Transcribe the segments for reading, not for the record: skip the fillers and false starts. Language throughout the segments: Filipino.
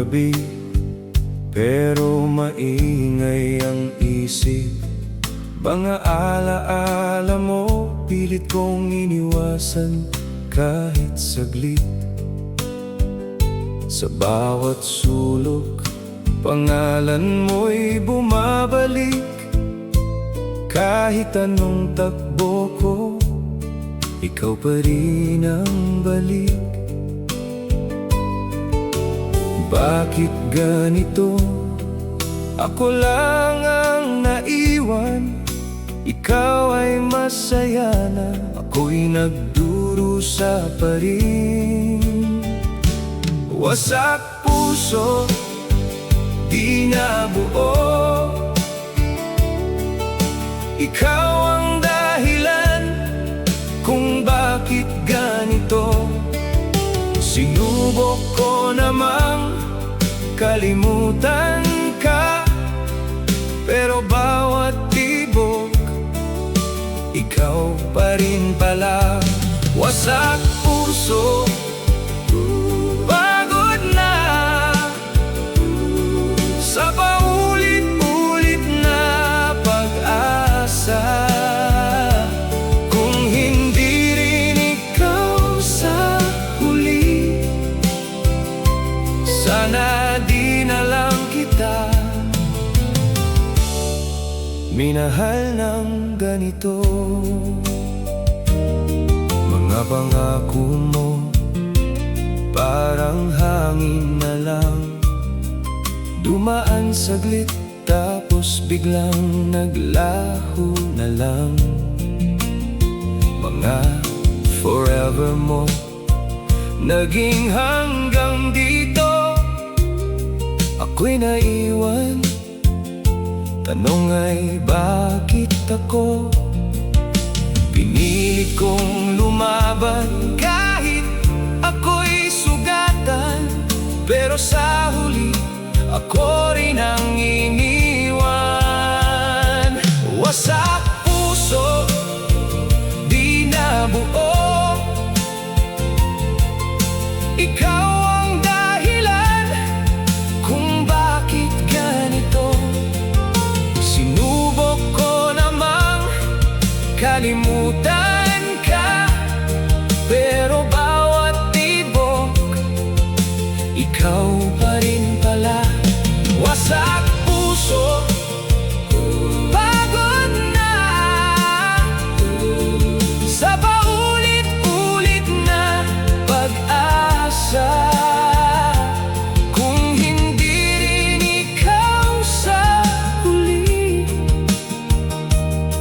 gabi, pero maingay ang isip. Mga alaala mo, pilit kong iniwasan kahit saglit. Sa bawat sulok, pangalan mo'y bumabalik. Kahit anong takbo ko, ikaw pa rin ang balik. Bakit ganito? Ako lang ang naiwan. Ikaw ay masaya na, ako'y nagdurusa pa rin. Wasak puso, di na buo. Ikaw ang dahilan kung bakit ganito. Sinubok ko namang kalimutan ka, pero bawat tibok, ikaw pa rin pala. Wasak puso, pagod na sa paulit-ulit na pag-asa. Kung hindi rin ikaw sa huli, sana di na lang kita minahal ng ganito. Mga pangako mo parang hangin na lang, dumaan saglit tapos biglang naglaho na lang. Mga forever mo naging hanggang dito. Ako'y naiwan, tanong ay bakit ako? Pinilit kong lumaban kahit ako'y sugatan, pero sa huli ako rin ang iniwan. Wasak puso, di na buo. Ikaw ang dahilan kung bakit ganito. Sinubok ko namang kalimutan ka, pero bawat tibok, ikaw pa rin pala. Wasak puso, pagod na sa paulit-ulit na pag-asa. Kung hindi rin ikaw sa huli,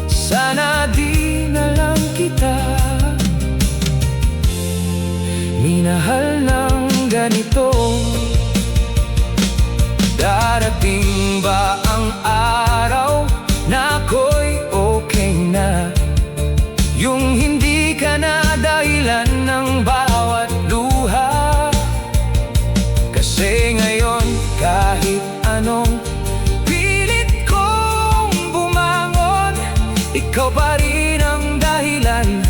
sana di na lang kita minahal ng ganito. Darating ba ang araw na ako'y okay na? Yung hindi ka na dahilan ng bawat luha. Kasi ngayon kahit anong pilit kong bumangon, ikaw pa rin ang dahilan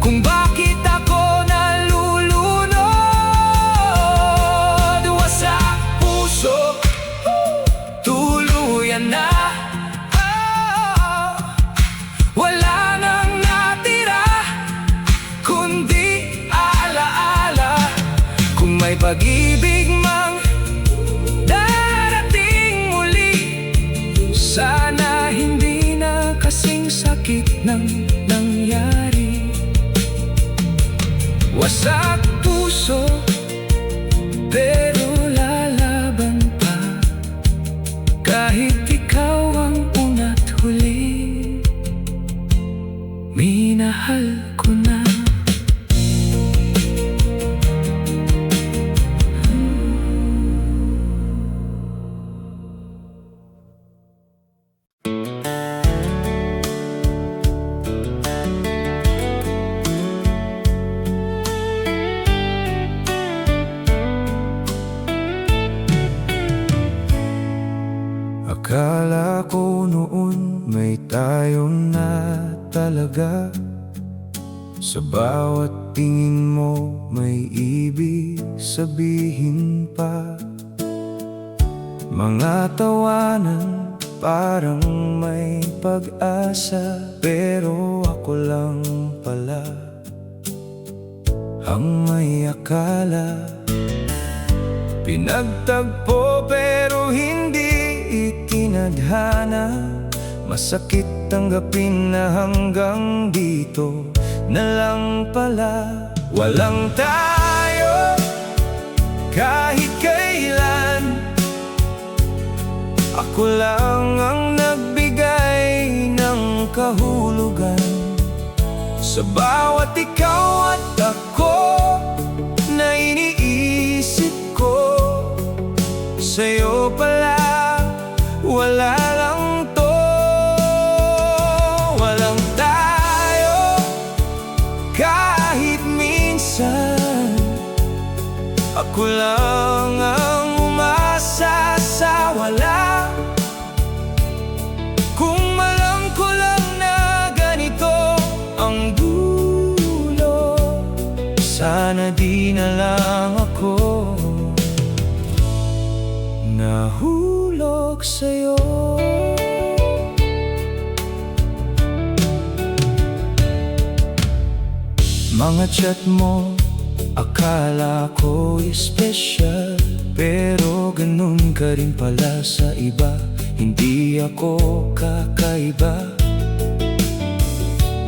kung bakit ako nalulunod. Wasak puso, tuluyan na. Wala nang natira kundi alaala. Kung may pag-ibig mang darating muli, sana hindi na kasing sakit ng nangyari. Wasak puso, pero lalaban pa, kahit ikaw ang una't huli. Minahal ko na. Akala ko noon may tayong na talaga. Sa bawat tingin mo may ibig sabihin pa. Mga tawanan parang may pag-asa, pero ako lang pala ang may akala. Pinagtagpo pero hindi itinadhana. Masakit tanggapin na hanggang dito na lang pala. Walang tayo kahit kailan. Ako lang ang nagbigay ng kahulugan sa bawat ikaw at ako na iniisip ko. Sa'yo pala, wala lang to. Walang tayo kahit minsan. Ako lang ang umasa sa wala. Kung alam ko lang na ganito ang dulo, sana di na lang ako nahulog sa'yo. Mga chat mo, akala ko espesyal, pero ganun ka rin pala sa iba. Hindi ako kakaiba.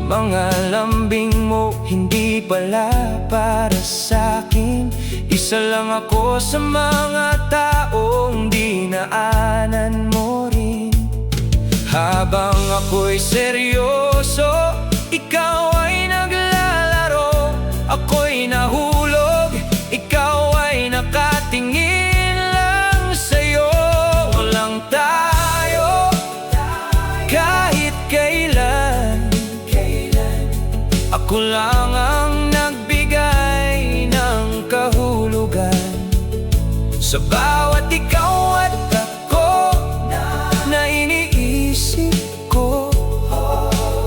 Mga lambing mo, hindi pala para sa'kin. Isa lang ako sa mga taong dinaanan mo rin. Habang ako'y seryoso, ikaw ay naglalaro. Ako'y nahulog, ikaw ay nakatingin lang sa'yo. Walang tayo kahit kailan. Ako lang ang nagbigay ng kahulugan sa bawat ikaw at ako na iniisip ko.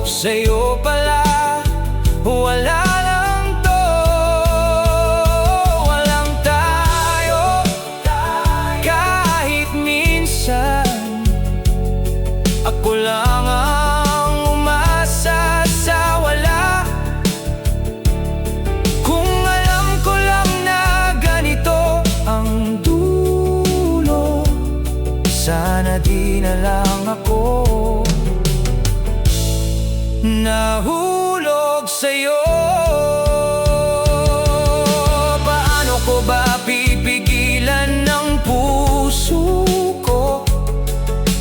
Sa'yo pala, wala lang to. Walang tayo kahit minsan. Ako lang ang umasa sa wala. Kung alam ko lang na ganito ang dulo, sana di na lang ako nahulog sa'yo. Paano ko ba pipigilan ng puso ko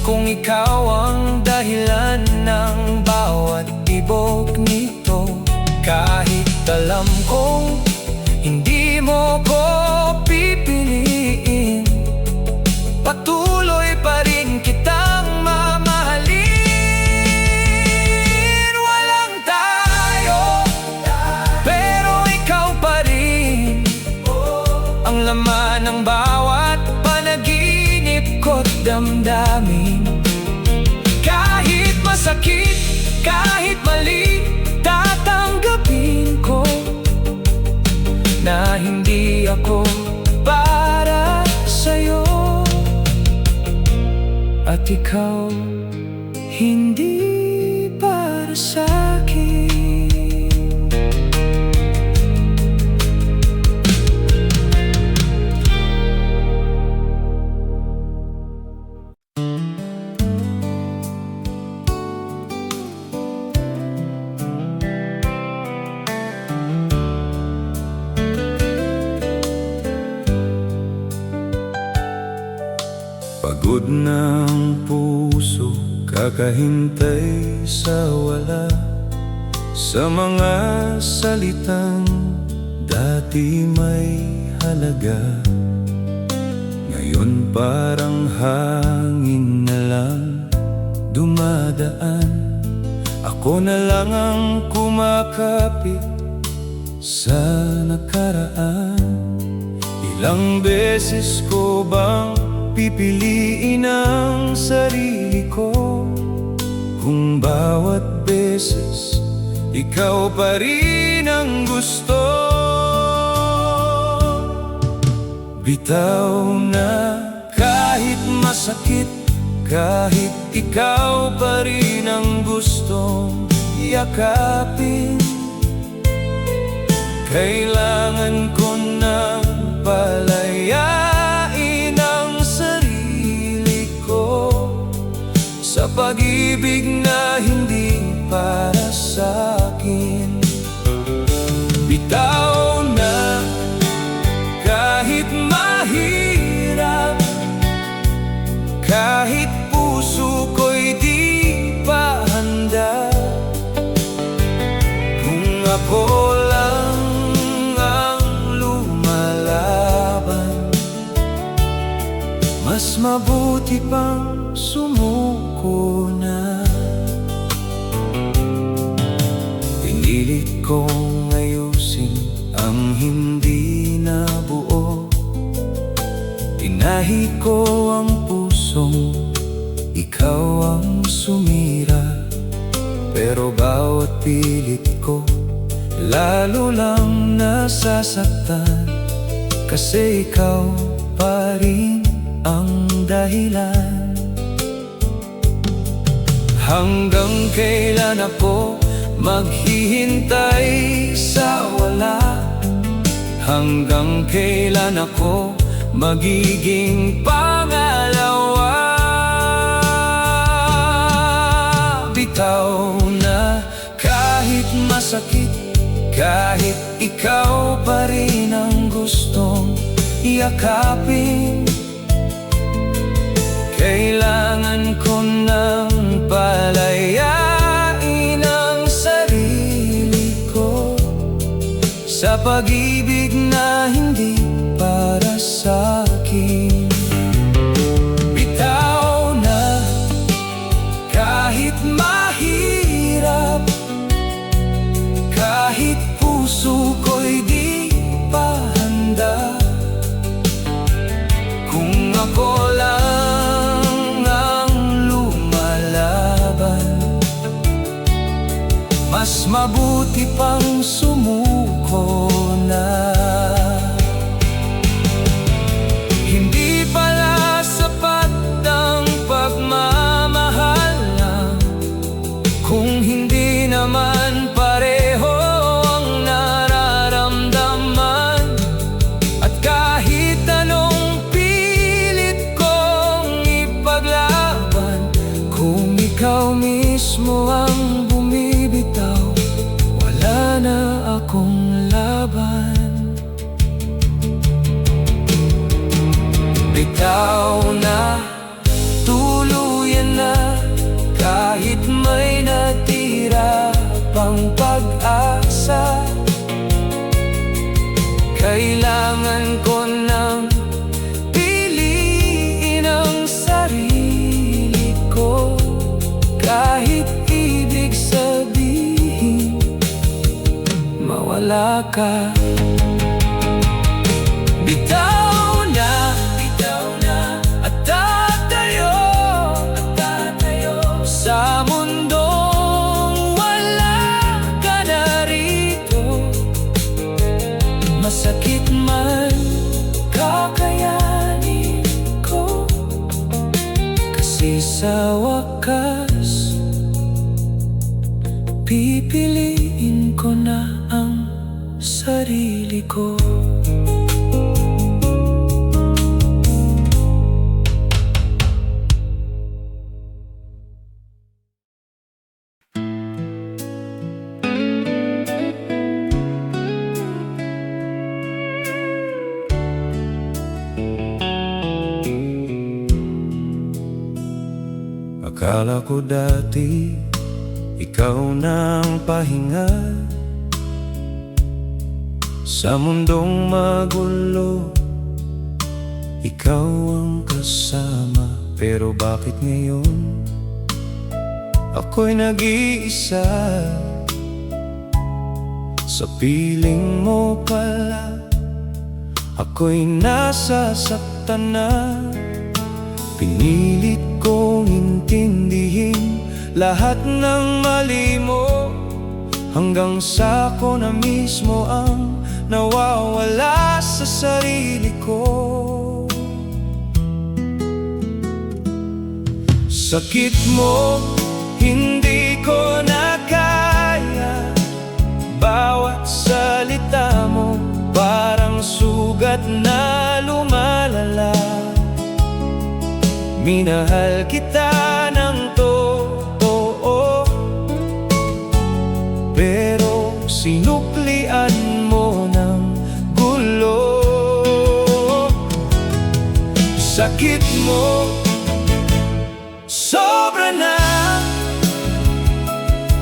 kung ikaw ang dahilan ng bawat tibok nito? Kahit alam kong hindi mo ko pipiliin, patuloy pa rin kitang mamahalin. Walang tayo, pero ikaw pa rin ang laman ng bawat panaginip ko't damdamin. Kahit masakit, kahit mali, tatanggapin ko na hindi ako para sa'yo, at ikaw hindi para sa'kin. Pagod ng puso, kakahintay sa wala, sa mga salitang dati may halaga. Ngayon parang hangin na lang dumadaan. Ako na lang ang kumakapit sa nakaraan. Ilang beses ko bang pipiliin ang sarili ko, kung bawat beses ikaw pa rin ang gusto? Bitaw na kahit mas masakit, kahit ikaw pa rin ang gustong yakapin. Kailangan ko nang palayain ang sarili ko sa pag-ibig na hindi para sa'kin. Bitaw na kahit mahirap, kahit puso ko'y di pa handa. Kung ako lang ang lumalaban, mas mabuti pang sumuko na. Pinilit kong ayusin ang hindi nabuo. Tinahi ko ang pusong ikaw ang sumira. Pero bawat pilit ko lalo lang nasasaktan, kasi ikaw pa rin ang dahilan. Hanggang kailan ako maghihintay sa wala? Hanggang kailan ako magiging pangalawa? Bitaw na kahit masakit, kahit ikaw pa rin ang gustong yakapin. Kailangan ko nang palayain ang sarili ko sa pag-ibig na hindi para sa'kin. Bitaw na kahit mahirap, kahit puso ko'y di pa handa. Kung ako lang ang lumalaban, mas mabuti pang sumuko na. Hindi pala sapat ang pagmamahal lang kung hindi naman pareho ang nararamdaman. At kahit anong pilit kong ipaglaban, kung ikaw mismo ang bumibitaw, wala na akong laban. Bitaw na, tuluyan na, kahit may natira pang pag-asa. Kailangan ko nang piliin ang sarili ko, kahit ibig sabihin mawala ka. Bitaw na at tatayo sa mundong wala ka na rito. Masakit man, kakayanin ko, kasi sa wakas pipiliin ko na ang sarili ko. Akala ko dati ikaw na ang pahinga sa mundong magulo, ikaw ang kasama. Pero bakit ngayon ako'y nag-iisa? Sa piling mo pala ako'y nasasaktan na. Pinilit kong intindihin lahat ng mali mo, hanggang sa ako na mismo ang nawawala sa sarili ko. Sakit mo, hindi ko na kaya. Bawat salita mo, parang sugat na lumalala. Minahal kita ng totoo, pero sinuklian mo ng gulo. Sakit mo, sobra na.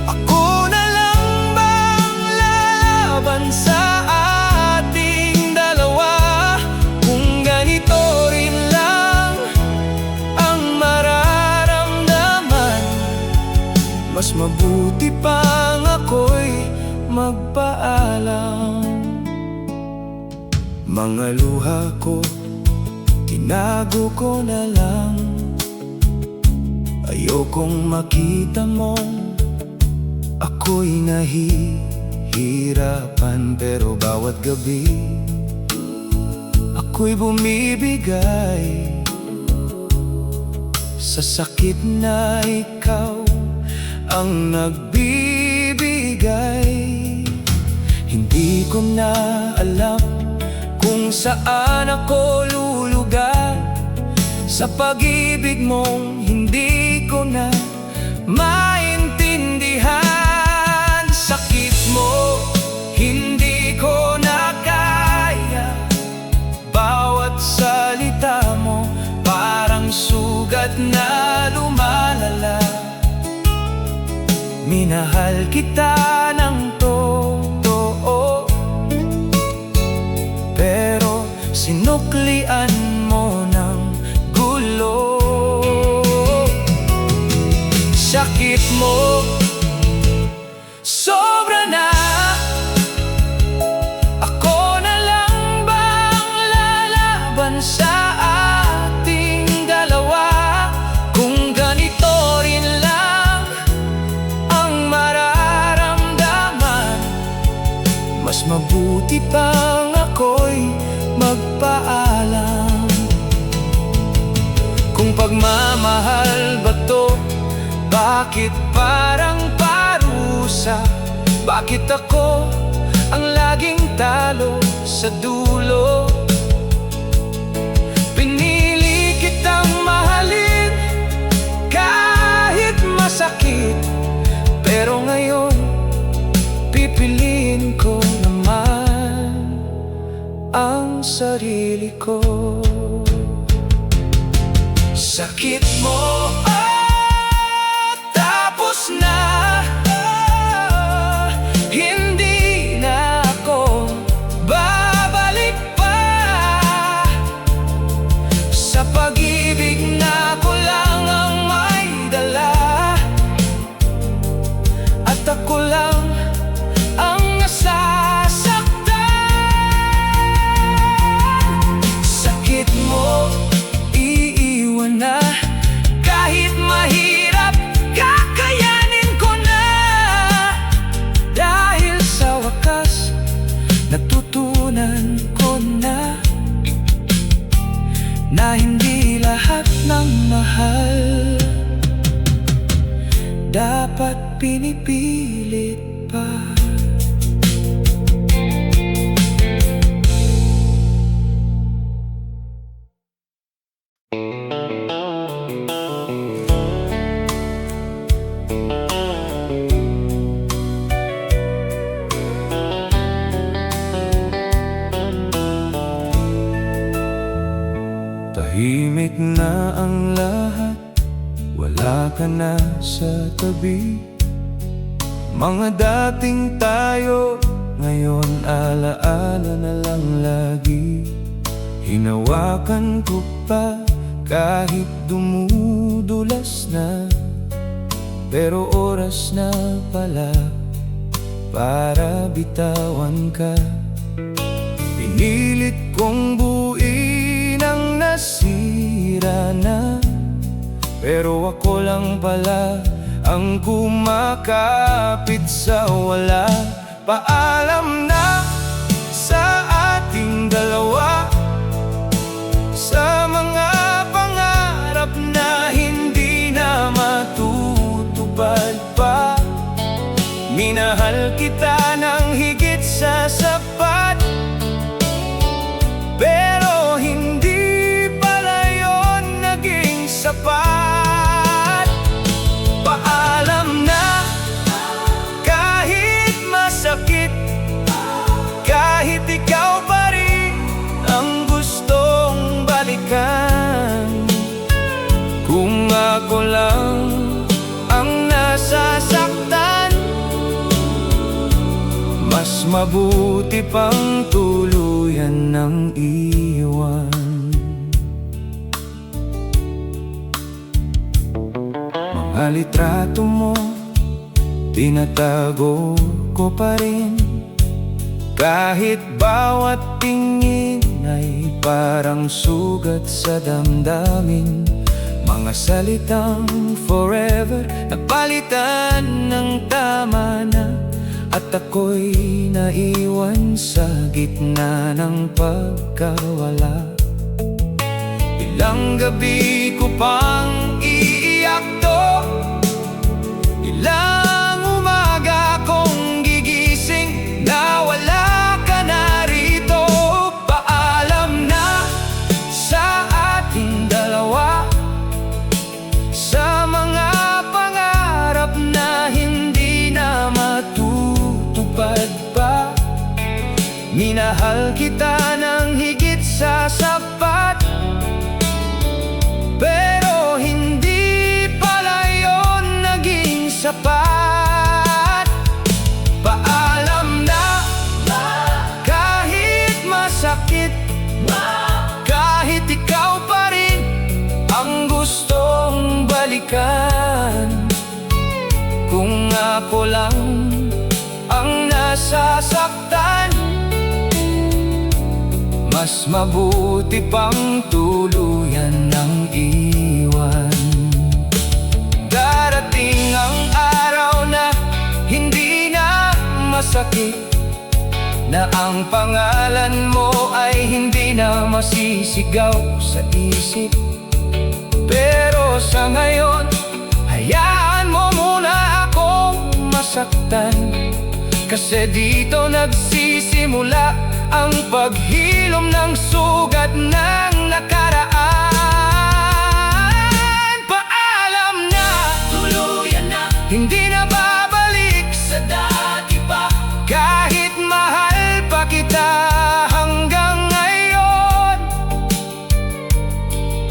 Ako na lang bang lalaban sa ating dalawa? Kung ganito rin lang ang mararamdaman, mas mabuti pang ako'y magpaalam. Mga luha ko, tinago ko na lang. Ayokong makita mong ako'y nahihirapan. Pero bawat gabi ako'y bumibigay sa sakit na ikaw ang nagbibigay. Hindi ko na alam kung saan ako lulugar sa pag-ibig mong hindi ko na maintindihan. Sakit mo, hindi ko na kaya. Bawat salita mo, parang sugat na lumalala. Minahal kita ng totoo, pero sinuklian mo ng gulo. Sakit mo, sobra na. Ako na lang bang lalaban sa ating dalawa? Kung ganito rin lang ang mararamdaman, mas mabuti pang ako'y magpaalam. Kung pagmamahal ba to, bakit parang parusa? Bakit ako ang laging talo sa dulo? Pinili kitang mahalin kahit masakit, pero ngayon pipiliin ko naman ang sarili ko. Sakit mo, tapos na. Hindi na ako babalik pa sa pag-ibig na ko lang ang may dala, at ako lang ang nasasaktan. Sakit mo, iiwan na. Kahit mahirap, kakayanin ko na. Dahil sa wakas, natutunan ko na hindi lahat ng mahal dapat pinipilit pa. Tahimik na ang lahat, wala ka na sa tabi. Mga dating tayo, ngayon alaala na lang lagi. Hinawakan ko pa kahit dumudulas na, pero oras na pala para bitawan ka. Pinilit kong buuin ang nasira na, pero ako lang pala ang kumakapit sa wala. Paalam na sa ating dalawa, sa mga pangarap na hindi na Minahal kita ng higit sa sapat, pero hindi pala yun naging sapat. Paalam na, kahit masakit, kahit ikaw pa rin ang gustong balikan. Kung ako lang ang nasasaktan, mas mabuti pang tuluyan ng iwan. Mga litrato mo, tinatago ko pa rin, kahit bawat tingin ay parang sugat sa damdamin. Mga salitang forever napalitan ng tama na, at ako'y naiwan sa gitna ng pagkawala. Ilang gabi ko pang iiyak to, ilang umaga kong gigising na wala ka na rito. Paalam na sa ating dalawa, sa mga pangarap na hindi na matutupad pa. Minahal kita ng higit sa sapat, pero hindi pala yun naging sapat. Paalam na, kahit masakit, kahit ikaw pa rin ang gustong balikan. Kung ako lang ang nasasaktan, mas mabuti pang tuluyan ng iwan. Darating ang araw na hindi na masakit, na ang pangalan mo ay hindi na masisigaw sa isip. Pero sa ngayon, hayaan mo muna akong masaktan, kasi dito nagsisimula ang paghilom ng sugat ng nakaraan. Paalam na, tuluyan na, hindi na babalik sa dati pa. Kahit mahal pa kita hanggang ngayon,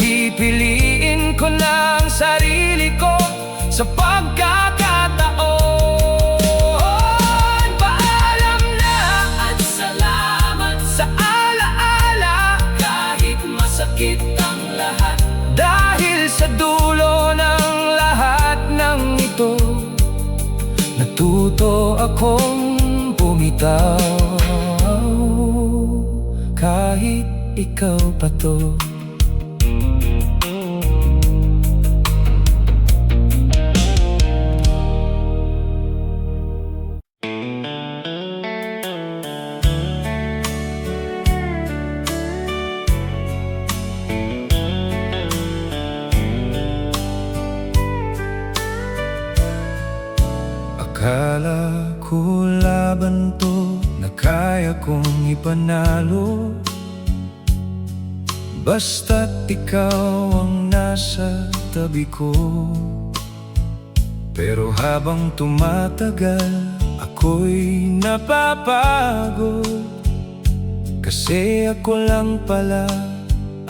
pipiliin ko na ang sarili ko sa pagkakataon. Paalam na at salamat sa alaala, kahit masakit ang lahat. Dahil sa dulo ng lahat ng ito, natuto akong bumitaw, kahit ikaw pa to. Akala ko laban to na kaya kong ipanalo, basta't ikaw ang nasa tabi ko. Pero habang tumatagal, ako'y napapagod, kasi ako lang pala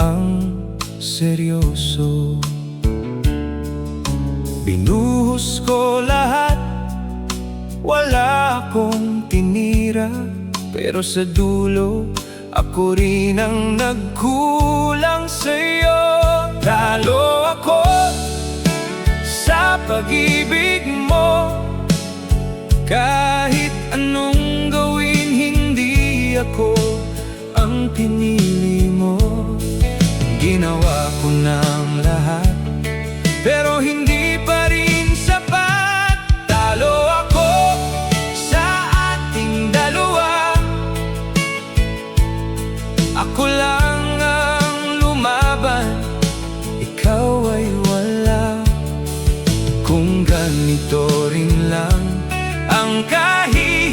ang seryoso. Binuhos ko lahat, wala akong tinira, pero sa dulo, ako rin ang nagkulang sa'yo. Talo ako sa pag-ibig mo, kahit anong gawin, hindi ako ang pinili mo. Ginawa ko ng lahat, pero hindi pa rin sapat. Talo ako sa ating dalawa, ako lang ang lumaban, ikaw ay wala. Kung ganito rin lang ang kahit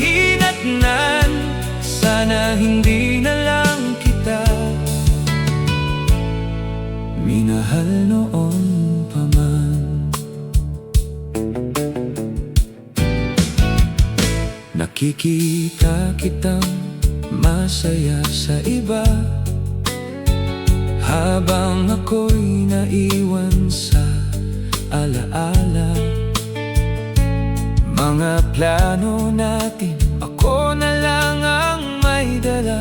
Nakikita kitang masaya sa iba, habang ako'y naiwan sa alaala. Mga plano natin, ako na lang ang may dala.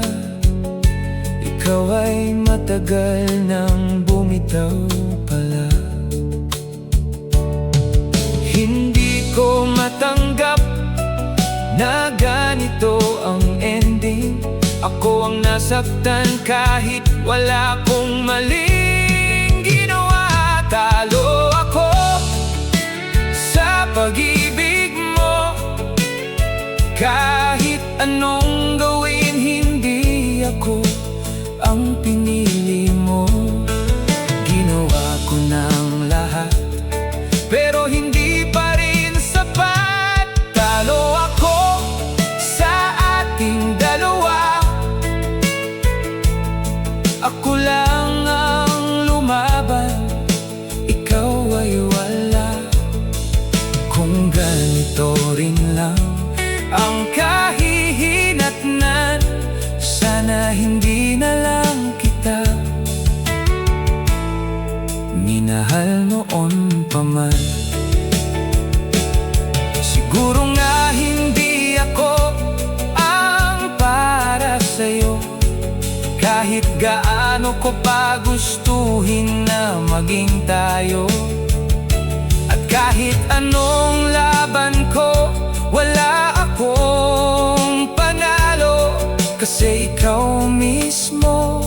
Ikaw ay matagal nang bumitaw pala. Hindi ko matanggap na ganito ang ending. Ako ang nasaktan kahit wala akong maling ginawa. Talo ako sa pag-ibig mo. Kahit anong gawin, hindi ako ang pinili mo. Ginawa ko ng lahat, pero hindi pa rin sapat. Talo ako sa ating dalawa. Ako lang ang lumaban, ikaw ay wala. Kung ganito rin lang ang kahihinatnan, sana hindi na lang kita minahal noon pa man. Siguro nga hindi ako ang para sa'yo, kahit gaano ko pa gustuhin na maging tayo. At kahit anong laban ko, wala akong panalo, kasi ikaw mismo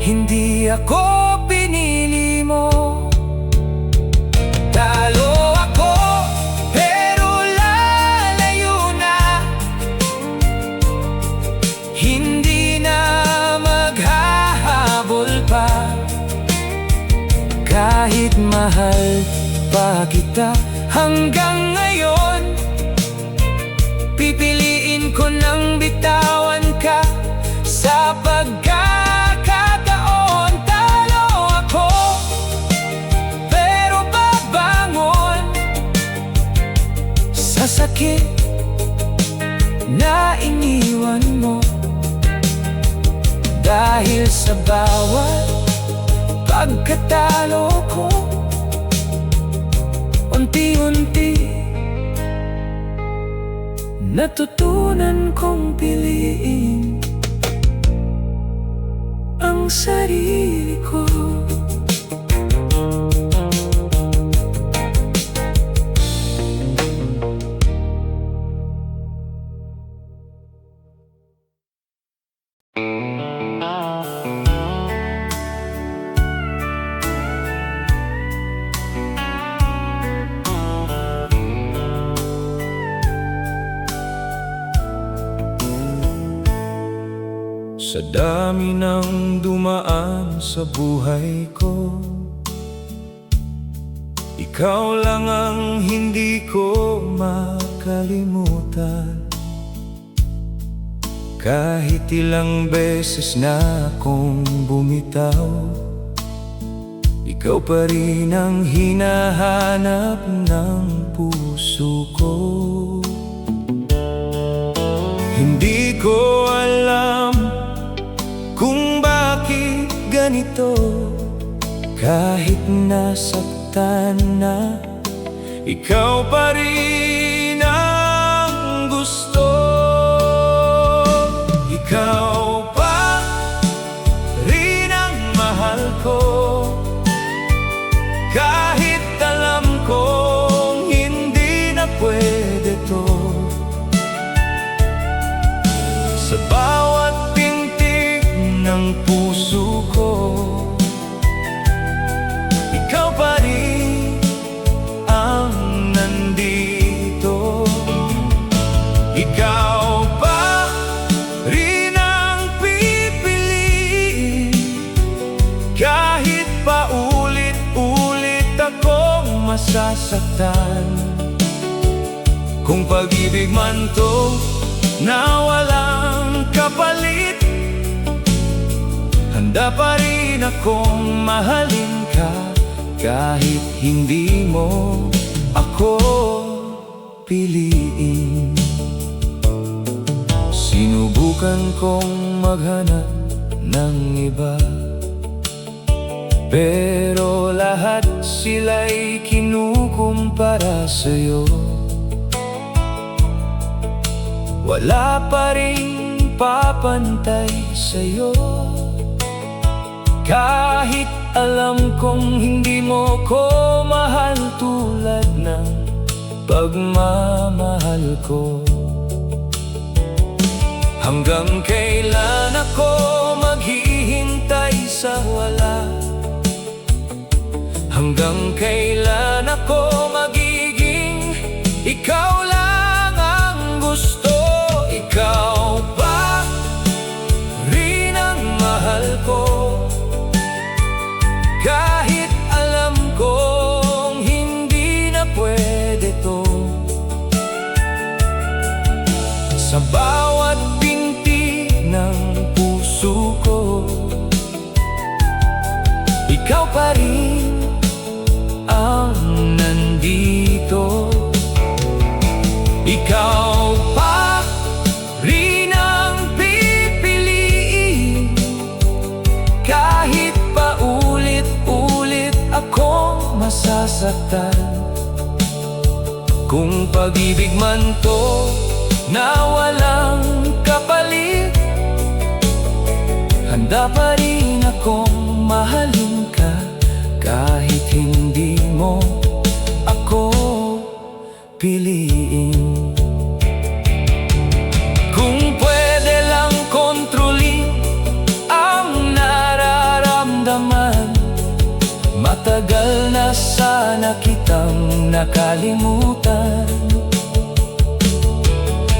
hindi ako pinili mo. Talo ako, pero lalayo na. Hindi na maghahabol pa. Kahit mahal pa kita hanggang ngayon, pipiliin ko nang bitawan ka sa pagkakataon. Talo ako, pero babangon sa sakit na iniwan mo. Dahil sa bawat pagkatalo ko, unti-unti natutunan kong piliin ang sarili ko. Sa dami ng dumaan sa buhay ko, ikaw lang ang hindi ko makalimutan. Kahit ilang beses na akong bumitaw, ikaw pa rin ang hinahanap ng puso ko. Hindi ko alam kung bakit ganito, kahit nasaktan na, ikaw pa rin ang gusto. Ikaw pa rin ang mahal ko, kahit alam kong hindi na pwede to. Sa bawat ng puso ko, ikaw pa rin ang nandito. Ikaw pa rin ang pipiliin, kahit pa ulit-ulit akong masasaktan. Kung pag-ibig man to na walang kapalit, handa pa rin akong mahalin ka kahit hindi mo ako piliin. Sinubukan kong maghanap ng iba, pero lahat sila'y kinukumpara sa'yo. Wala pa ring papantay sa'yo, kahit alam kong hindi mo ko mahal tulad ng pagmamahal ko. Hanggang kailan ako maghihintay sa wala? Hanggang kailan ako magiging ikaw lang ang gusto? Ikaw ba rin ang mahal ko? Kahit alam kong hindi na pwede to. Sa bawat binti ng puso ko, ikaw pa rin ang nandito. Ikaw pa rin ang pipiliin, kahit paulit-ulit akong masasaktan. Kung pag-ibig man to na walang kapalit, handa pa rin akong mahalin ka, kahit hindi mo ako piliin. Kung pwede lang kontrolin ang nararamdaman, matagal na sana kitang nakalimutan.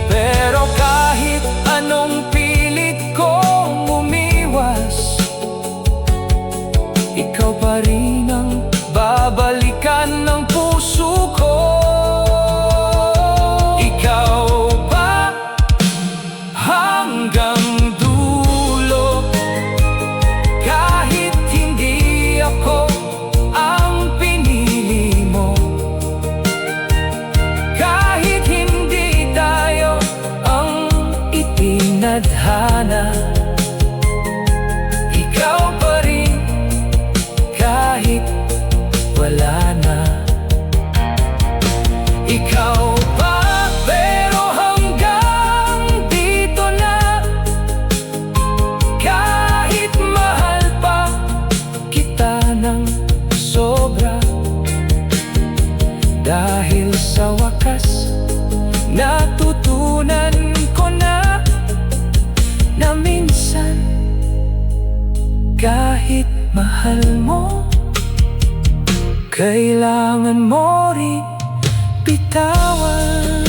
Pero kahit anong pilit kong umiwas, ikaw pa rin ang babalikan ng puso ko. Ikaw ba hanggang dulo, kahit hindi ako ang pinili mo, kahit hindi tayo ang itinadhana, ikaw pa rin kahit wala na. Ikaw pa, pero hanggang dito na, kahit mahal pa kita ng sobra. Dahil sa wakas natutunan ko na minsan, kahit mahal mo, kailangan mo rin bitawan.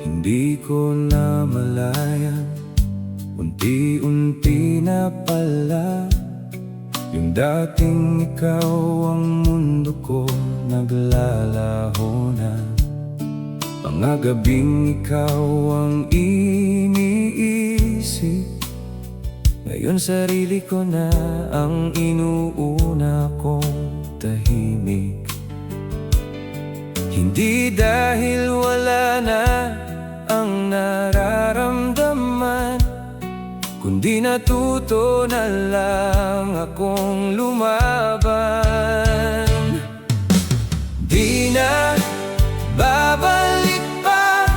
Hindi ko na malayan, unti-unti na pala, yung dating ikaw ang mundo ko, naglalaho na. Mga gabing ikaw ang iniisip, ngayon sarili ko na ang inuuna kong tahimik. Hindi dahil wala na ang nararamdaman, kundi natuto na lang akong lumaban. Di na babalik pa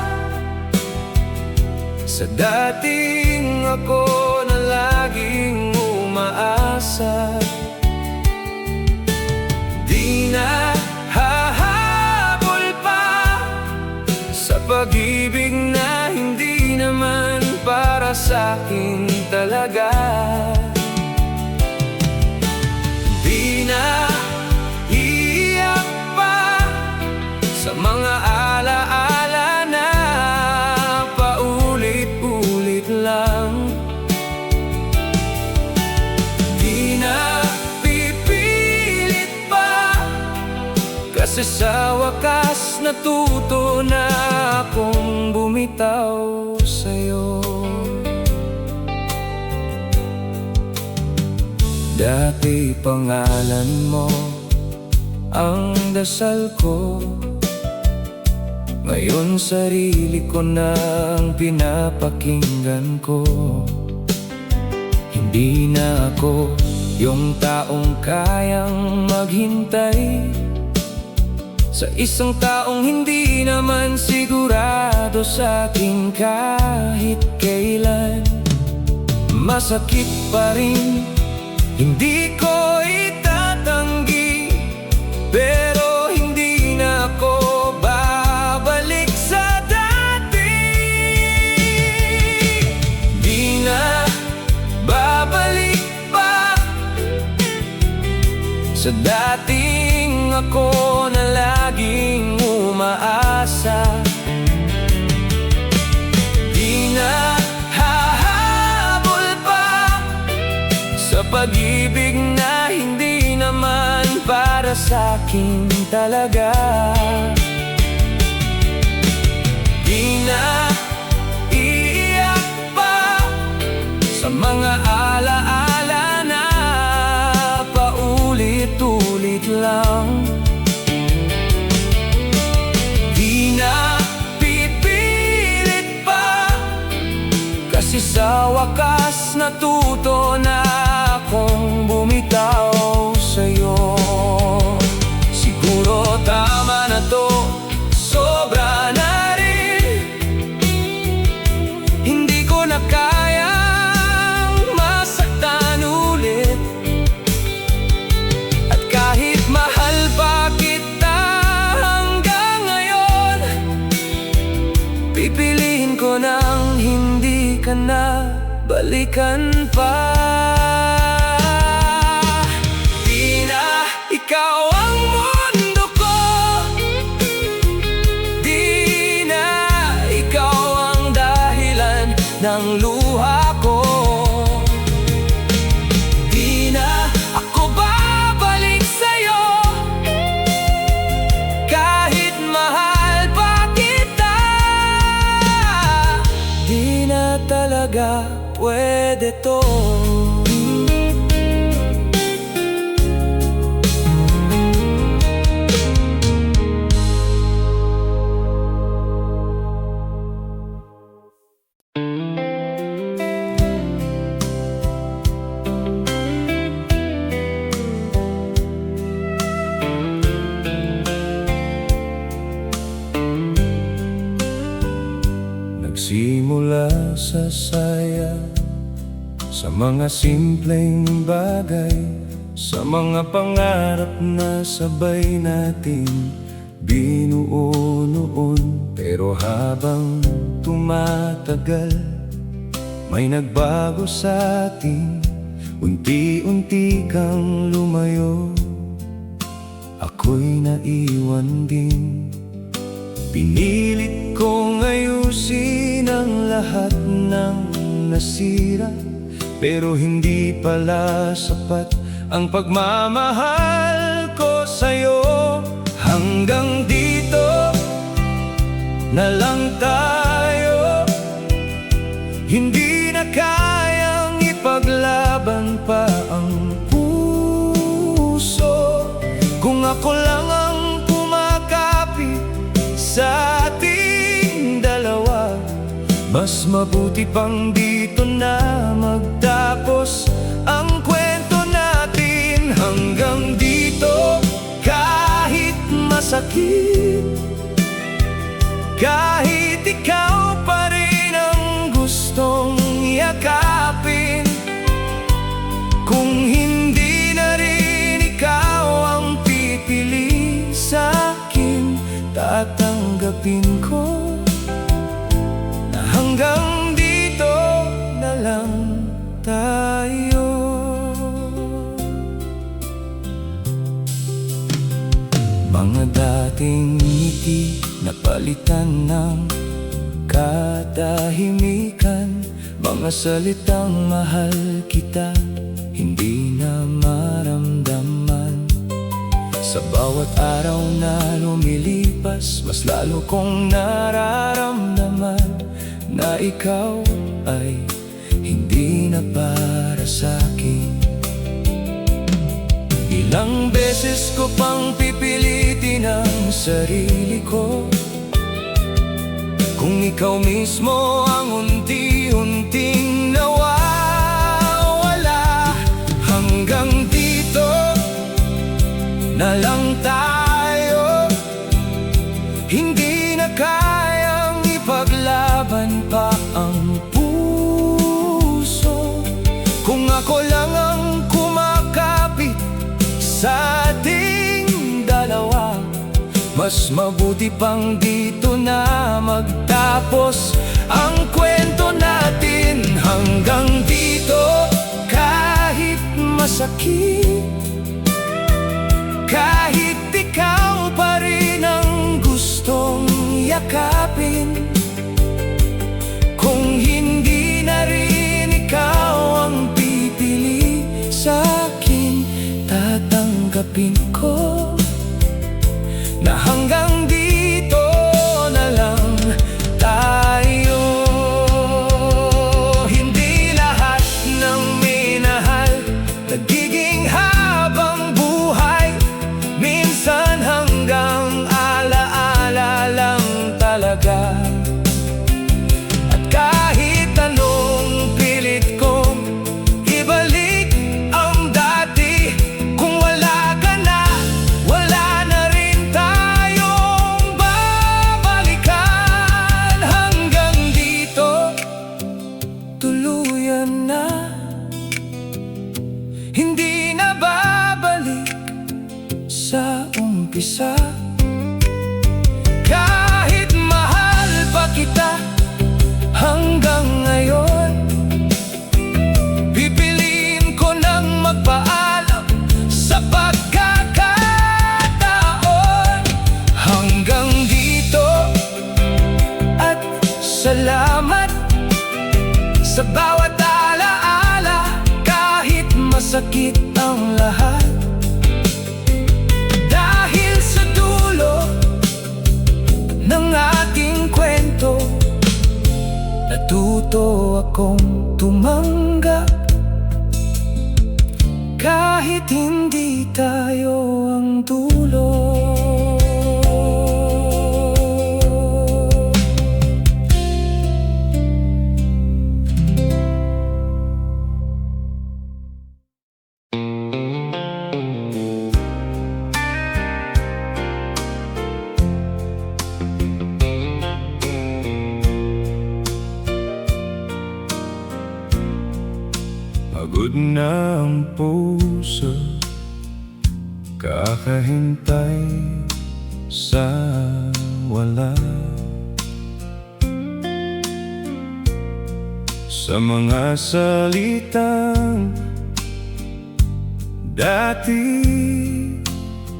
sa dating ako na laging umaasa. Di na hahabol pa sa pag-ibig na hindi naman para sa'kin talaga. Di na iiyak pa sa mga alaala na paulit-ulit lang. Di na pipilitin Kasi sa wakas natuto na akong bumitaw sa'yo. Dati pangalan mo ang dasal ko, ngayon sarili ko na ang pinapakinggan ko. Hindi na ako yung taong kayang maghintay sa isang taong hindi naman sigurado sa akin kahit kailan. Masakit pa rin, hindi ko itatanggi, pero hindi na ako babalik sa dati. Di na babalik pa sa dating ako na laging umaasa. Di na hahabol pa sa pag-ibig na hindi naman para sa'kin talaga. Di na iiyak pa sa mga alaala na paulit-ulit lang. Di na pipilit pa, kasi sa wakas natuto na akong bumitaw sa'yo. Siguro tama na to, sobra na rin. Hindi ko na kayang masaktan ulit. At kahit mahal pa kita hanggang ngayon, pipiliin ko nang hindi ka na balikan pa. Di na ikaw ang mundo ko, di na ikaw ang dahilan ng luha ko. Di na ako babalik sa'yo kahit mahal pa kita. Di na talaga pwede to. Nagsimula sa saya, sa mga simpleng bagay, sa mga pangarap na sabay natin binuo noon. Pero habang tumatagal, may nagbago sa atin. Unti-unti kang lumayo, ako'y naiwan din. Pinilit kong ayusin ang lahat ng nasira, pero hindi pala sapat ang pagmamahal ko sa'yo. Hanggang dito na lang tayo, hindi na kayang ipaglaban pa ang puso. Kung ako lang ang kumakapit sa ating dalawa, mas mabuti pang dito na magtapos ang kwento natin. Hanggang dito, kahit masakit, kahit ikaw pa rin ang gustong yakapin, kung hindi na rin ikaw ang pipili sa'kin, tatanggapin ko na hanggang dito na lang tayo. Mga dating ngiti napalitan ng katahimikan, mga salitang mahal kita hindi na maramdaman. Sa bawat araw na lumilipas, mas lalo kong nararamdaman na ikaw ay hindi na para sa'kin. Ilang beses ko pang pipilitin ang sarili ko, kung ikaw mismo ang unti-unting nawawala. Hanggang dito na lang tayo, hindi na kayang ipaglaban pa ang puso. Kung ako lang ang kumakapit sa ating dalawa, mas mabuti pang dito na magtapos ang kwento natin. Hanggang dito, kahit masakit, kahit ikaw pa rin ang gustong yakapin, kung hindi na rin ikaw ang pipili sa'kin, tatanggapin ko na hanggang dito na lang tayo. Hindi lahat ng minahal nagiging habang buhay, minsan hanggang alaala lang talaga. At kahit anong pilit kong ibalik ang dati, kung wala ka na, wala na rin tayong babalikan. Hanggang dito, tuluyan na, hindi na babalik sa umpisa. Kahit mahal pa kita hanggang ngayon, pipiliin ko nang magpaalam sa pagkakataon. Hanggang dito, at salamat sa bawat alaala, kahit masakit ang lahat. Dahil sa dulo ng ating kwento, natuto akong tumanggap, kahit hindi tayo ang dulo. Pagod na ang puso, kakahintay sa wala. Sa mga salitang dati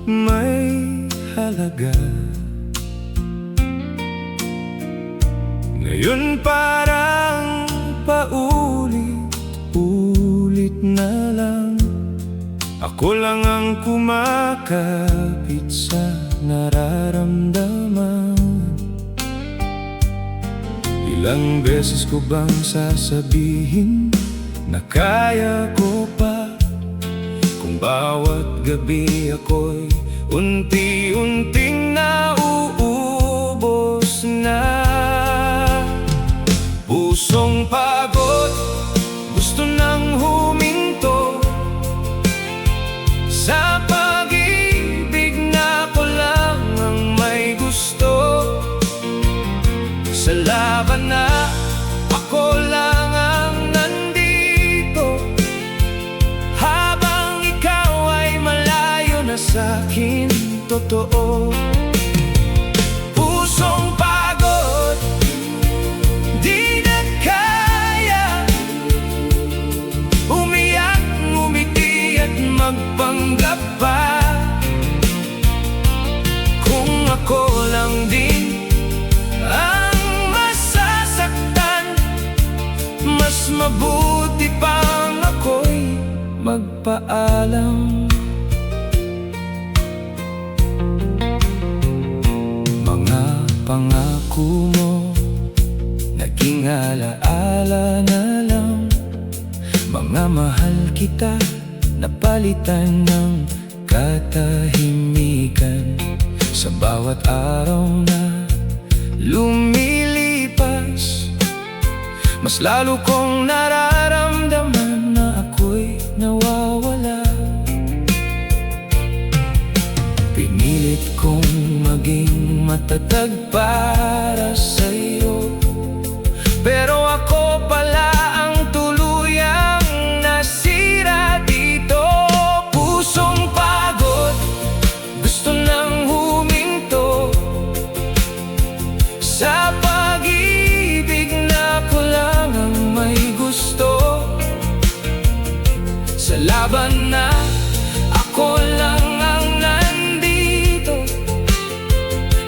may halaga, ngayon parang paulit-ulit na lang. Ako lang ang kumakapit sa nararamdaman. Ilang beses ko bang sasabihin na kaya ko pa, kung bawat gabi ako'y unti-unting nauubos na. Pusong pagod, gusto nang huminto sa pag-ibig na ko lang ang may gusto. Sa laban na ako lang ang nandito, habang ikaw ay malayo na sa'kin, totoo. Pusong pagod, di na kaya umiyak, ngumiti at magpanggap pa. Kung ako lang din ang masasaktan, mas mabuti pang ako'y magpaalam. pangako mo naging alaala na lang. Mga mahal kita napalitan ng katahimikan. Sa bawat araw na lumilipas, mas lalo kong nararamdaman na ako'y nawawala. Pinilit kong maging matatag para sa'yo, pero ako pala ang tuluyang nasira dito. Pusong pagod, gusto nang huminto sa pag-ibig na ko lang ang may gusto. Sa laban na ako lang ang nandito,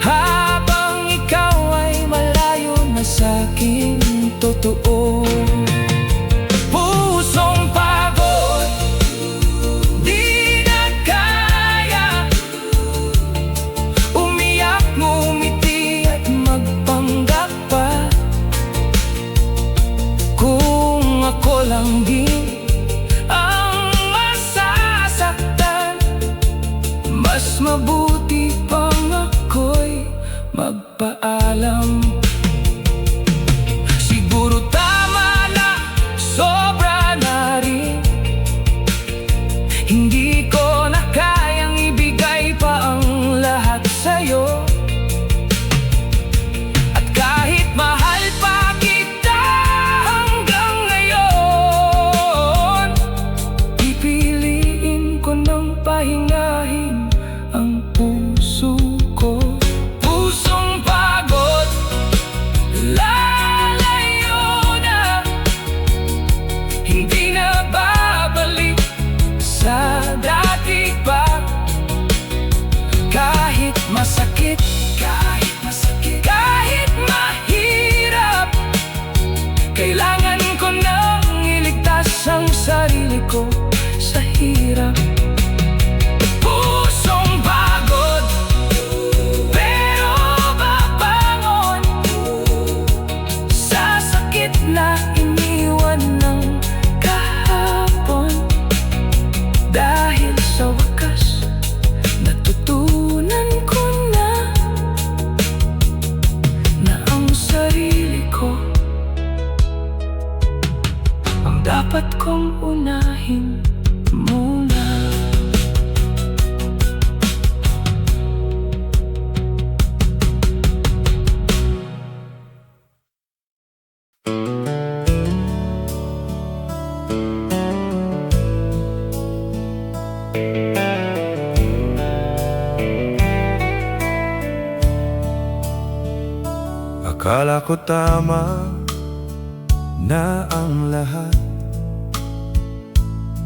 habang ikaw ay malayo na sa'king totoo. Pusong pagod, di na kaya umiyak, ngumiti at magpanggap pa. Kung ako lang din ang masasaktan, mas mabuti pang ako'y magpaalam. Siguro tama na, sobra na rin. Hindi ko na kayang ibigay pa ang lahat sa'yo. At kahit mahal pa kita hanggang ngayon, pipiliin ko nang pahingahin ang puso ko. Pusong pagod, lalayo na, hindi na babalik sa dati pa. Kahit masakit, kahit mahirap, kailangan ko nang iligtas ang sarili ko sa hirap. Pusong pagod, pero babangon sa sakit na iniwan ng kahapon. Dahil sa wakas, natutunan ko na ang sarili ko ang dapat kong unahin muna. Akala ko tama na ang lahat.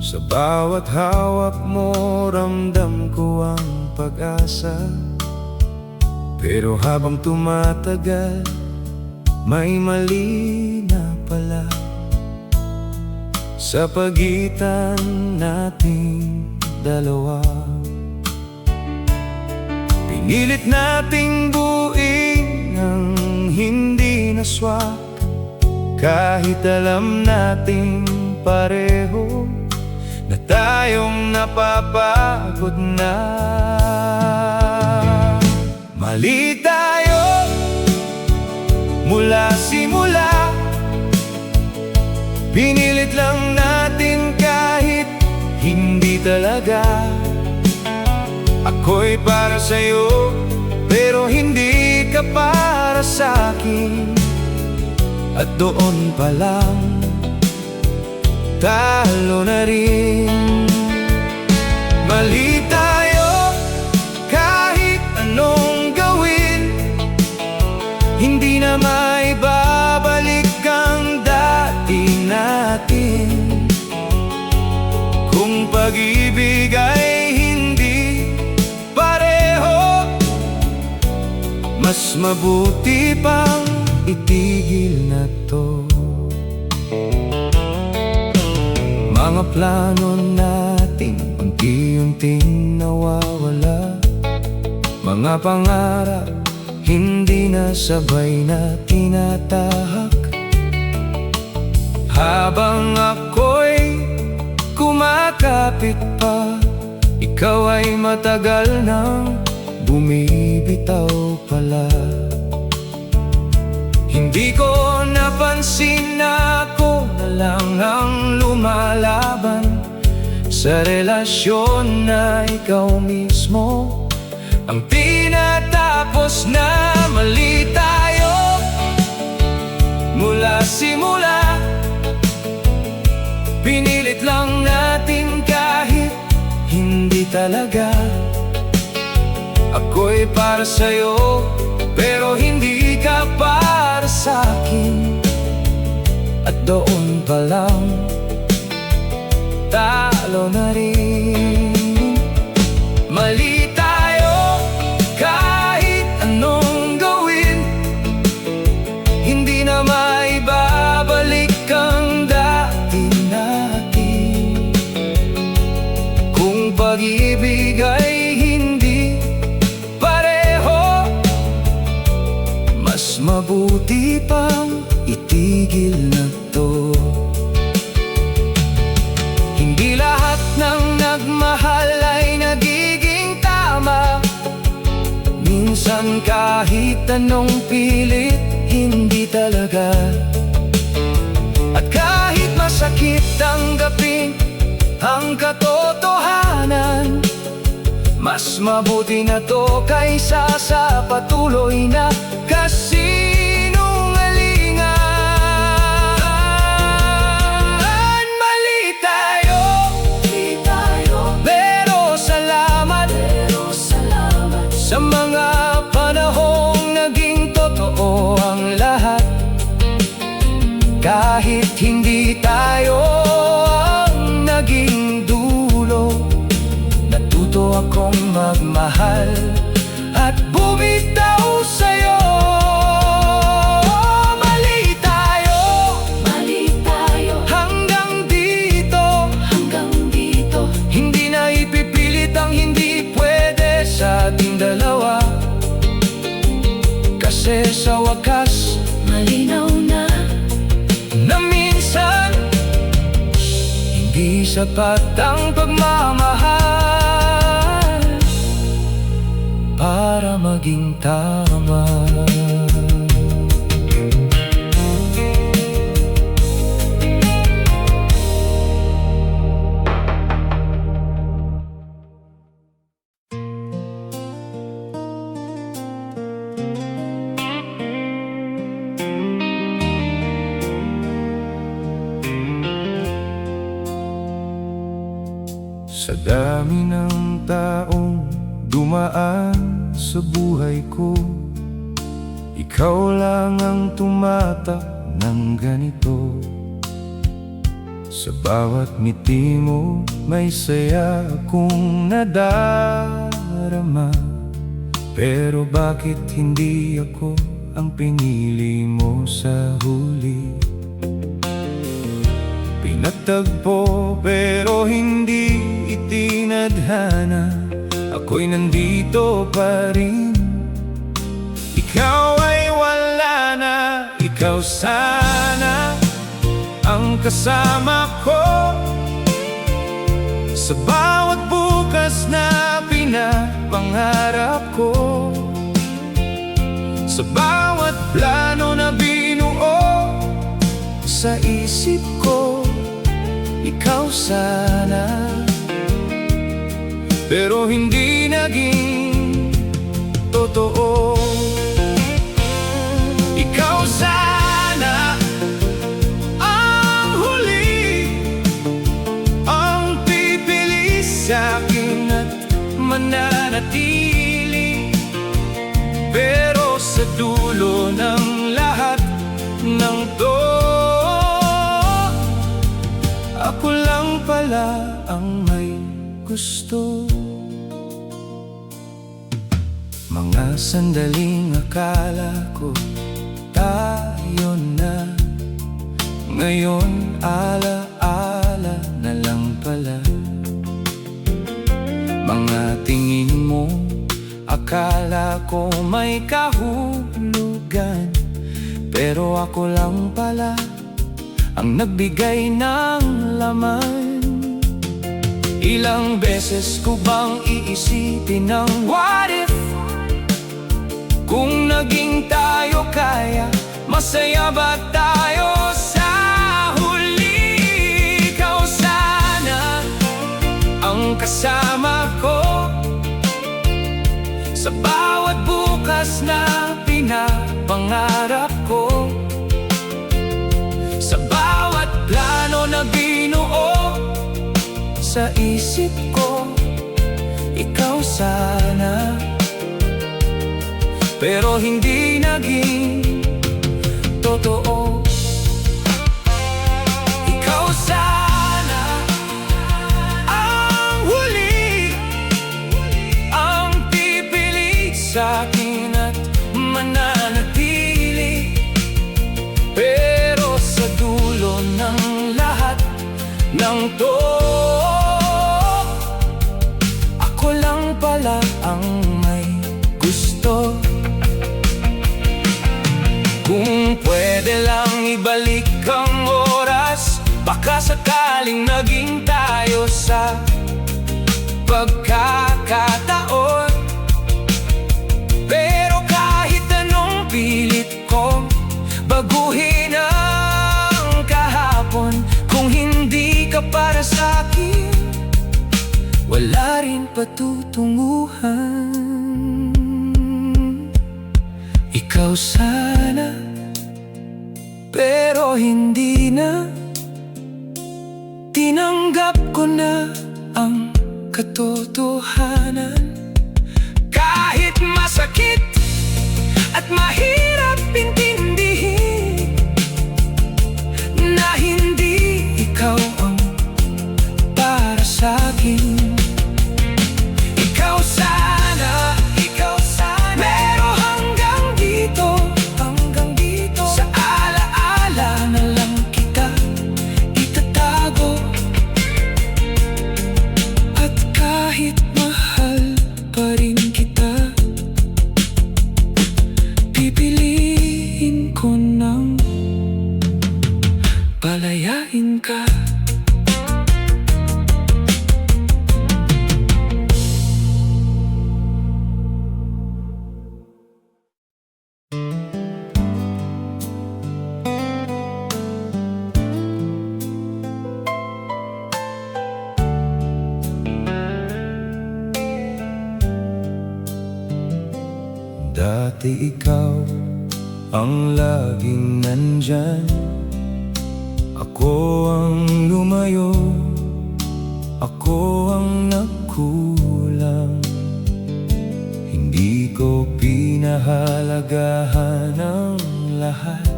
Sa bawat hawak mo, ramdam ko ang pag-asa. Pero habang tumatagal, may mali na pala sa pagitan nating dalawa. Pinilit nating buuin ang hindi naswak, kahit alam nating pareho na tayong napapagod na. Mali tayo mula simula, pinilit lang natin kahit hindi talaga. Ako'y para sa'yo, pero hindi ka para sa'kin. At doon pa lang, talo na rin. Mali tayo kahit anong gawin, hindi na maibabalik ang dati natin. Kung pag-ibig ay hindi pareho, mas mabuti pang itigil na to. Mga plano natin unti-unting nawawala, mga pangarap hindi na sabay na tinatahak. Habang ako'y kumakapit pa, ikaw ay matagal nang bumibitaw pala. Hindi ko napansin na ako na lang ang lumalaban sa relasyon na ikaw mismo ang tinatapos na. Mali tayo mula simula, pinilit lang natin kahit hindi talaga. Ako'y para sa'yo pero hindi ka para sa'kin, at doon pa lang talo na rin. Mali tayo kahit anong gawin, hindi na maibabalik ang dati natin. Kung pag-ibig ay hindi pareho, mas mabuti pang itigil na to. Hindi lahat ng nagmahal ay nagiging tama. Minsan kahit anong pilit, hindi talaga. At kahit masakit tanggapin ang katotohanan, mas mabuti na to kaysa sa patuloy na kasinungalingan. Mali tayo, pero salamat sa mga panahong naging totoo ang lahat. Kahit hindi tayo ang naging dulo, natuto akong magmahal at bumitaw sa'yo. Mali tayo hanggang dito, hindi na ipipilit ang hindi pwede sa ating dalawa. Kasi sa wakas, malinaw na minsan hindi sapat ang pagmamahal para maging tama. Sa dami ng taong dumaan sa buhay ko, ikaw lang ang tumatak ng ganito. Sa bawat ngiti mo may saya akong nadarama. Pero bakit hindi ako ang pinili mo sa huli? Pinagtagpo pero hindi itinadhana, ako'y nandito pa rin. Ikaw ay wala na, ikaw sana ang kasama ko sa bawat bukas na pinapangarap ko, sa bawat plano na binuo sa isip ko. Ikaw sana, pero hindi naging totoo. Ikaw sana ang huli, ang pipili sa'kin at mananatili. Pero sa dulo ng lahat ng to, ako lang pala ang may gusto. Mga sandaling akala ko tayo na, ngayon ala-ala na lang pala. Mga tingin mo akala akala ko may kahulugan, pero ako lang pala ang nagbigay ng laman. Ilang beses ko bang iisipin ng what if? Kung naging tayo kaya, masaya ba tayo sa huli? Ikaw sana ang kasama ko sa bawat bukas na pinapangarap ko, sa bawat plano na binuo sa isip ko. Ikaw sana, pero hindi naging totoo. Ikaw sana ang huli, ang pipilit sa'kin at mananatili. Pero sa dulo ng lahat ng to, ako lang pala ang may gusto. Kung pwede lang ibalik ang oras, baka sakaling naging tayo sa pagkakataon. Pero kahit anong pilit ko baguhin ang kahapon, kung hindi ka para sa'kin, wala rin patutunguhan. Ikaw sana, pero hindi na. Tinanggap ko na ang katotohanan. Kahit masakit at mahirap intindihin na hindi ikaw ang para sa'kin. Ikaw sana, pero hanggang dito, sa alaala na lang kita itatago. At kahit mahal pa rin kita, pipiliin ko nang palayain ka. Dati ikaw ang laging nandyan, ako ang lumayo, ako ang nagkulang. Hindi ko pinahalagahan ang lahat,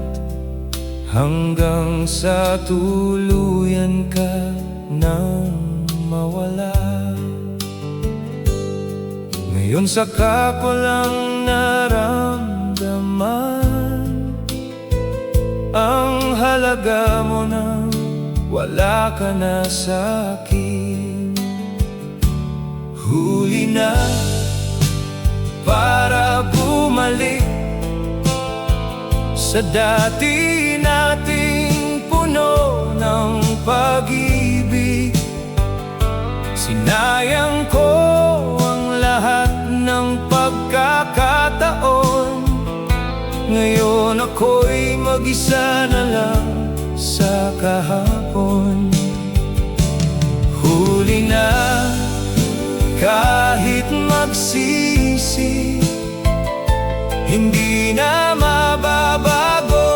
hanggang sa tuluyan ka nang mawala. Ngayon saka ko lang naramdaman ang halaga mo nang wala ka na sa'kin. Huli na para bumalik sa dati nating puno ng pag-ibig. Sinayang ko ang lahat ng pagkakataon. Ngayon ako'y mag-isa na lang sa kahapon. Huli na kahit magsisi, hindi na mababago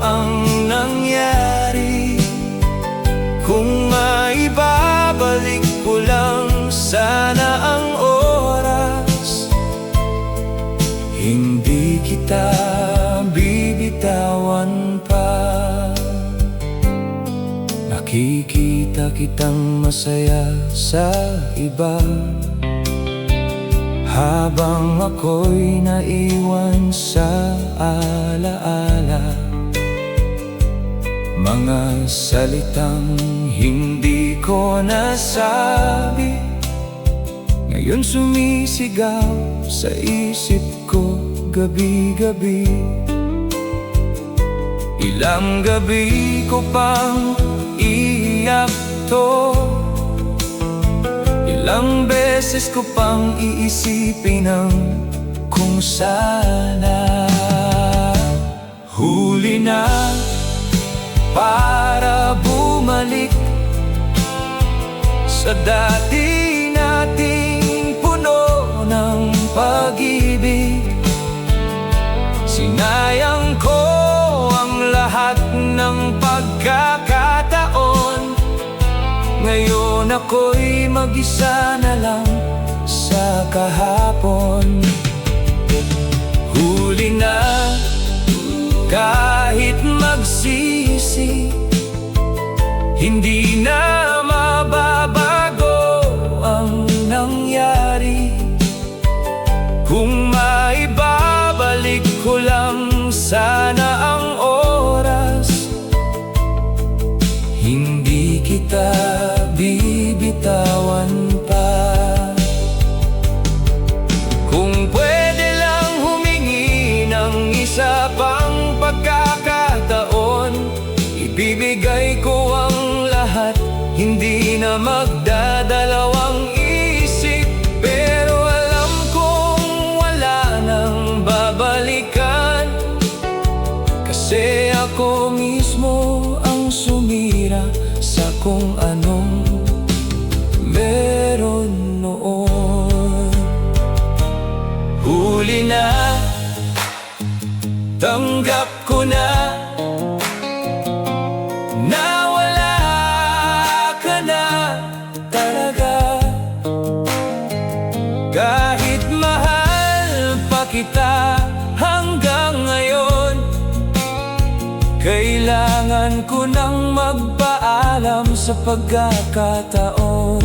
ang nangyari. Kung maibabalik ko lang sana ang oras, hindi kita bibitawan pa. Nakikita kitang masaya sa iba, habang ako'y naiwan sa alaala. Mga salitang hindi ko nasabi, ngayon sumisigaw sa isip ko gabi-gabi. Ilang gabi ko pang iiyak to, ilang beses ko pang iisipin ang kung sana huli na para bumalik sa dati nating puno ng pag-ibig. Sinayang ko ang lahat ng pagkakataon, ngayon ako'y mag-isa na lang sa kahapon. Huli na kahit magsisi, hindi na mababago ang nangyari. Kung maibabalik ko lang sana ang oras, hindi kita bibitawan pa. Kung pwede lang humingi ng isa pang pagkakataon, ibibigay ko ang lahat, hindi na magdadalawang isip. Pero alam kong wala nang babalikan, kasi ako mismo ang sumira sa kung anong meron noon. Huli na, tanggap ko na wala ka na talaga. Kahit mahal pa kita hanggang ngayon, kailangan ko nang magpaalam sa pagkakataon.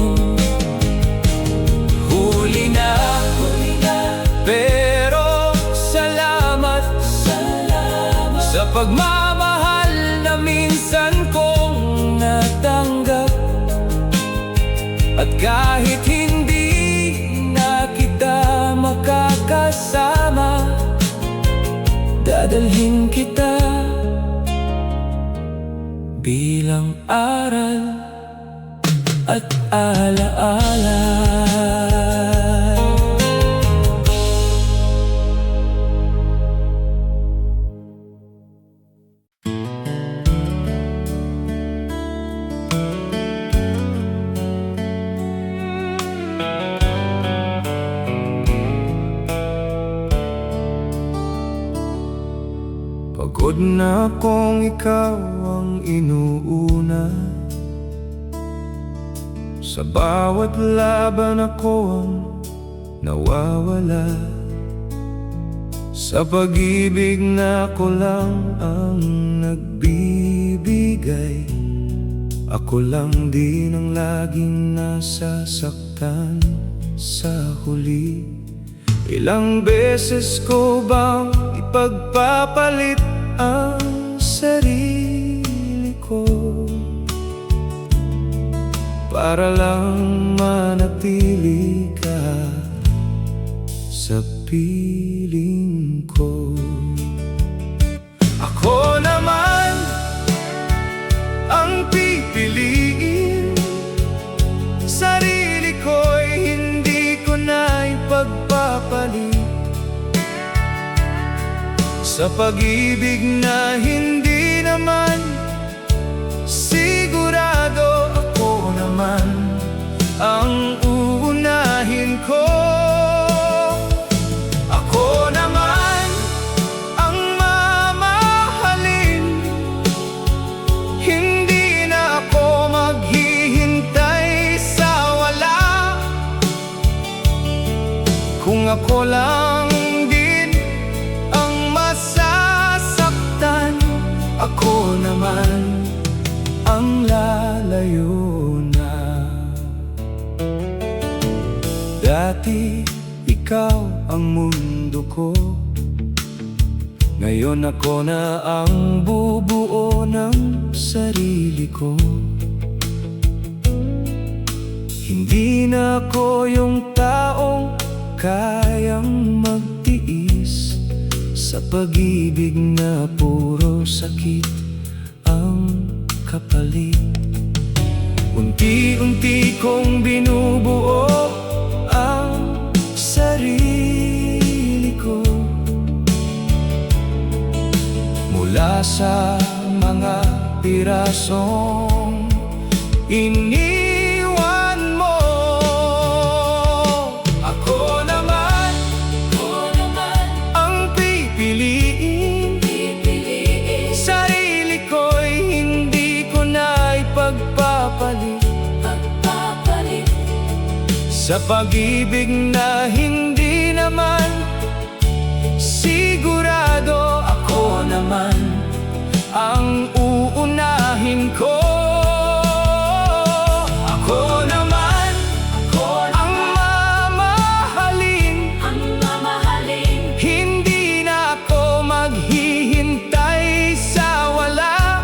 Huli na, pero salamat sa pagmamahal na minsan kong natanggap. At kahit hindi na kita makakasama, dadalhin kita bilang aral at alaala. Pagod na kung ikaw ang inuuna, sa bawat laban ako ang nawawala. Sa pag-ibig na ako lang ang nagbibigay, ako lang din ang laging nasasaktan sa huli. Ilang beses ko bang ipagpapalit ang sarili ko para lang manatili ka sa piling ko. Ako naman ang pipiliin, sarili ko'y hindi ko na ipagpapalit sa pag-ibig na hindi naman sigurado. Ako naman ang uunahin ko, ako naman ang mamahalin, hindi na ako maghihintay sa wala. Kung ako lang ako naman ang lalayo na. Dati ikaw ang mundo ko, ngayon ako na ang bubuo ng sarili ko. Hindi na ako yung taong kayang magtiis sa pag-ibig na puro sakit ang kapalit. Unti-unti kong binubuo ang sarili ko mula sa mga pirasong iniwan mo. Ako naman ang pipiliin. Sarili ko'y hindi ko na ipagpapalit sa pag-ibig na hindi naman sigurado. Ako naman ang uunahin ko. Ako naman ang mamahalin. Hindi na ako maghihintay sa wala.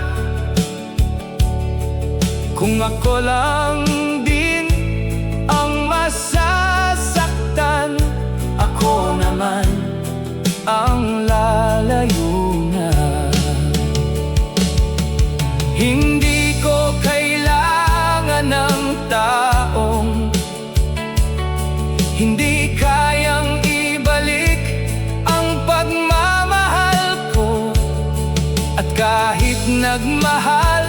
Kung ako lang din ang masasaktan, ako naman ang lalayo na. Hindi ko kailangan ng taong hindi kayang ibalik ang pagmamahal ko. At kahit nagmahal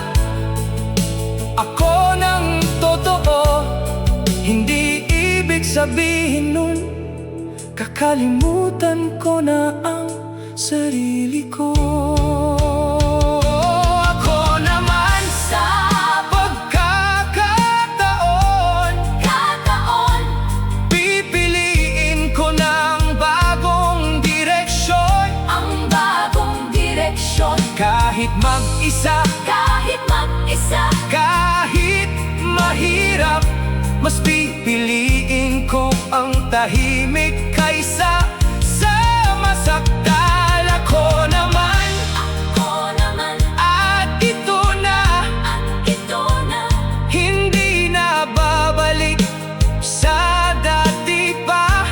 ako ng totoo, hindi ibig sabihin nun kakalimutan ko na ang sarili ko. Ako naman sa pagkakataon, pipiliin ko ng bagong direksyon. Ang bagong direksyon. Kahit mag-isa, kahit mahirap, mas pipiliin ko ang tahimik kaysa sa masaktan. Ako naman, at ito na, hindi na babalik sa dati pa.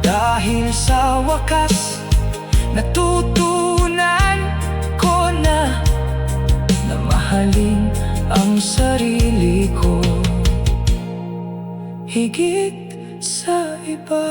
Dahil sa wakas, natutunan ko na mahalin ang sarili ko higit sa iba.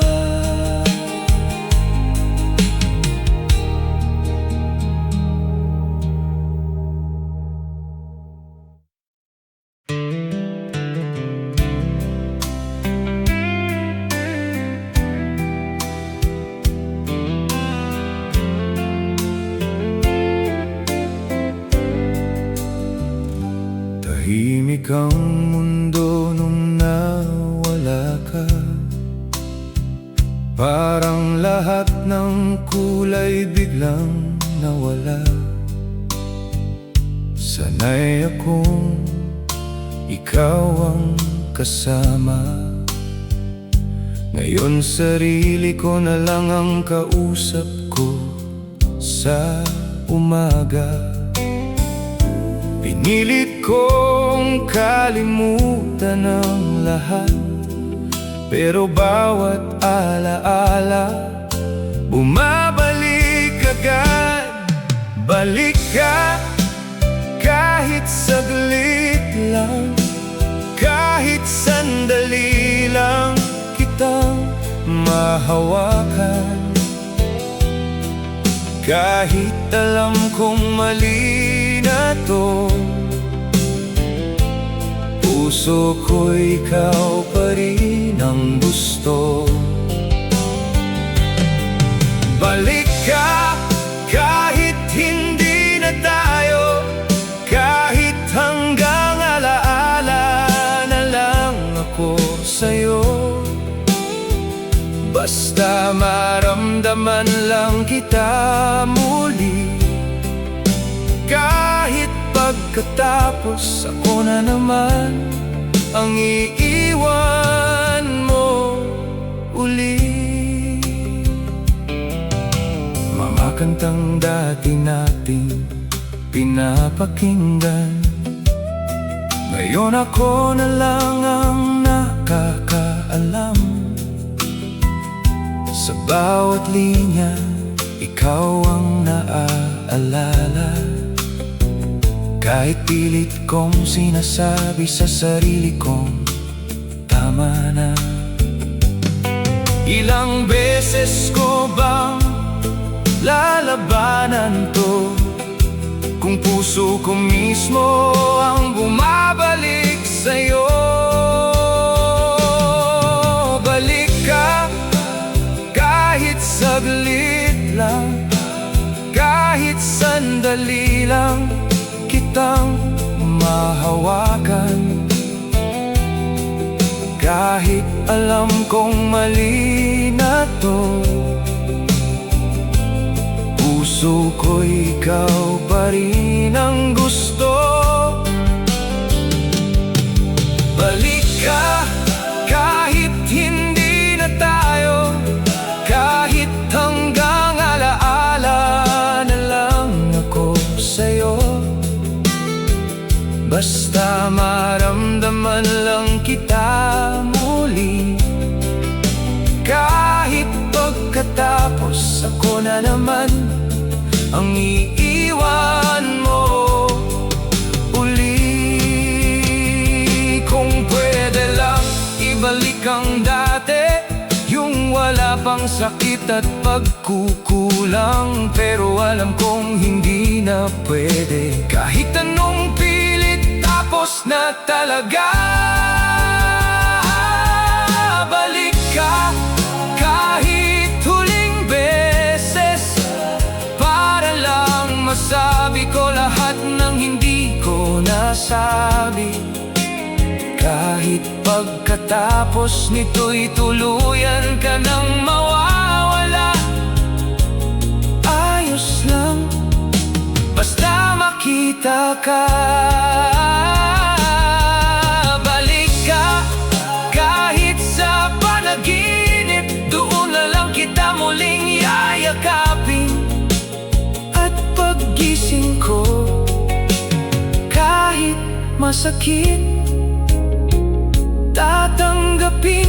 Tahimik ang mundo nung nawala ka. Parang lahat ng kulay biglang nawala. Sanay akong ikaw ang kasama. Ngayon sarili ko na lang ang kausap ko sa umaga. Pinilit kong kalimutan ang lahat, pero bawat alaala bumabalik agad. Balik ka kahit saglit lang, kahit sandali lang kitang mahawakan. Kahit alam kong mali na to, puso ko'y ikaw pa rin ang gusto. Balik ka kahit hindi na tayo, kahit hanggang alaala na lang ako sa'yo. Basta maramdaman lang kita muli, kahit pagkatapos ako na naman ang iiwan mo uli. Mga kantang dati nating pinapakinggan, ngayon ako na lang ang nakakaalam. Sa bawat linya, ikaw ang naaalala. Kahit pilit kong sinasabi sa sarili kong tama na. Ilang beses ko bang lalabanan to, kung puso ko mismo ang bumabalik sa'yo? Balik ka, kahit saglit lang, kahit sandali lang, kitang mahawakan. Kahit alam kong mali na to, puso ko'y ikaw pa rin ang gusto. Balik ka, kahit hindi na tayo, kahit hanggang alaala na lang ako sa'yo. Basta maramdaman lang kita muli, kahit pagkatapos ako na naman ang iiwan mo uli. Kung pwede lang ibalik ang dati, yung wala pang sakit at pagkukulang. Pero alam kong hindi na pwede, kahit anong pilit tapos na talaga. Balik ka, kahit huling beses, para lang masabi ko lahat ng hindi ko nasabi. Kahit pagkatapos nito'y tuluyan ka nang mawawala, ayos lang, basta makita ka. Balik ka, kahit sa panaginip, doon na lang kita muling yayakapin. At paggising ko, kahit masakit, tatanggapin